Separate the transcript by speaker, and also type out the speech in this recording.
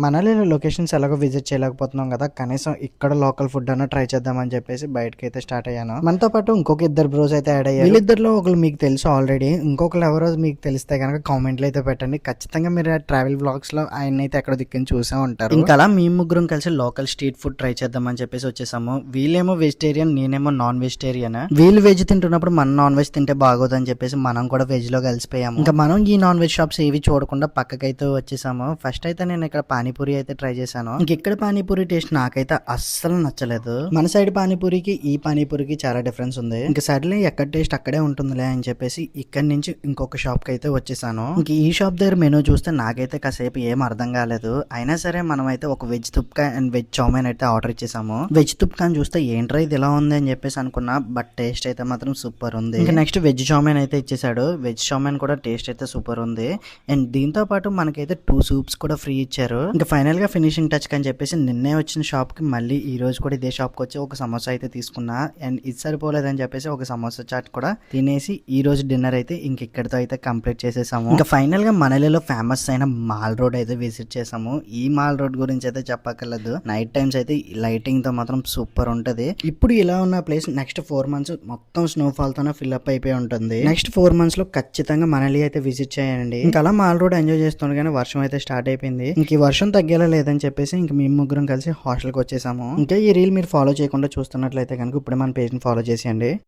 Speaker 1: మనలేని locations ఎలాగో visit చేయలేకపోతున్నాం కదా, కనీసం ఇక్కడ లోకల్ ఫుడ్ అన్న ట్రై చేద్దామని చెప్పేసి బయటకి అయితే స్టార్ట్ అయ్యాను. మనతో పాటు ఇంకొక ఇద్దరు బ్రోస్ అయితే యాడ్ అయ్యారు. వీళ్ళిద్దరిలో ఒకరు మీకు తెలుసు ఆల్రెడీ, ఇంకొకరు ఎవరో మీకు తెలిస్తే కనుక కామెంట్లు అయితే పెట్టండి. ఖచ్చితంగా మీరు ట్రావెల్ బ్లాగ్స్ లో ఆయన అయితే ఎక్కడ దిక్కుని చూసే ఉంటారు. ఇంకా అలా మేము ముగ్గురం కలిసి లోకల్ స్ట్రీట్ ఫుడ్ ట్రై చేద్దామని చెప్పేసి వచ్చేసాము. వీళ్ళేమో వెజిటేరియన్, నేనేమో నాన్ వెజిటేరియన్. వీళ్ళు వెజ్ తింటున్నప్పుడు మనం నాన్ వెజ్ తింటే బాగోదని చెప్పేసి మనం కూడా వెజ్ లో కలిసిపోయాము. ఇంకా మనం ఈ నాన్ వెజ్ షాప్స్ ఏవి చూడకుండా పక్కకైతే వచ్చేసాము. ఫస్ట్ అయితే నేను ఇక్కడ పానీపూరి అయితే ట్రై చేశాను. ఇక్కడ పానీపూరి టేస్ట్ నాకైతే అస్సలు నచ్చలేదు. మన సైడ్ పానీపూరికి ఈ పానీపూరికి చాలా డిఫరెన్స్ ఉంది. ఇంకా సర్లే ఎక్కడ టేస్ట్ అక్కడే ఉంటుందిలే అని చెప్పేసి ఇక్కడ నుంచి ఇంకొక షాప్ కి అయితే వచ్చేసాను. ఇంక ఈ షాప్ దగ్గర మెనూ చూస్తే నాకైతే కాసేపు ఏం అర్థం కాలేదు. అయినా సరే మనం అయితే ఒక వెజ్ తుప్కా అండ్ వెజ్ చౌమైన్ అయితే ఆర్డర్ ఇచ్చేసాము. వెజ్ తుప్కాని చూస్తే ఏంట్రా ఇది ఇలా ఉంది అని చెప్పేసి అనుకున్నా, బట్ టేస్ట్ అయితే మాత్రం సూపర్ ఉంది. ఇంకా నెక్స్ట్ వెజ్ చౌమైన్ అయితే ఇచ్చేసాడు. వెజ్ చౌమైన్ కూడా టేస్ట్ అయితే సూపర్ ఉంది. అండ్ దీంతో పాటు మనకైతే 2 సూప్స్ కూడా ఫ్రీ ఇచ్చారు. ఇంకా ఫైనల్ గా ఫినిషింగ్ టచ్ అని చెప్పేసి నిన్నే వచ్చిన షాప్ కి మళ్ళీ ఈ రోజు కూడా ఇదే షాప్ కి వచ్చి ఒక సమోసా అయితే తీసుకున్నా. అండ్ ఇది సరిపోలేదని చెప్పేసి ఒక సమోసా చాట్ కూడా తినేసి ఈ రోజు డిన్నర్ అయితే ఇక్కడితో అయితే కంప్లీట్ చేసేసాము. ఇంకా ఫైనల్ గా మనలిలో ఫేమస్ అయిన మాల్ రోడ్ అయితే విజిట్ చేసాము. ఈ మాల్ రోడ్ గురించి అయితే చెప్పక్కర్లేదు. నైట్ టైమ్స్ అయితే లైటింగ్ తో మాత్రం సూపర్ ఉంటది. ఇప్పుడు ఇలా ఉన్న ప్లేస్ నెక్స్ట్ 4 months మొత్తం స్నోఫాల్ తోనే ఫిల్అప్ అయిపోయి ఉంటుంది. నెక్స్ట్ 4 months లో ఖచ్చితంగా మనలి అయితే విజిట్ చేయండి. ఇంకా అలా మాల్ రోడ్ ఎంజాయ్ చేస్తుంది, కానీ వర్షం అయితే స్టార్ట్ అయిపోయింది. ఇంక ఈ వర్షం తగ్గేలా లేదని చెప్పేసి ఇంక మేము ముగ్గురం కలిసి హాస్టల్కి వచ్చేసాము. ఇంకా ఈ రీల్ మీరు ఫాలో చేయకుండా చూస్తున్నట్లయితే కనుక ఇప్పుడే మన పేజ్ని ఫాలో చేసేయండి.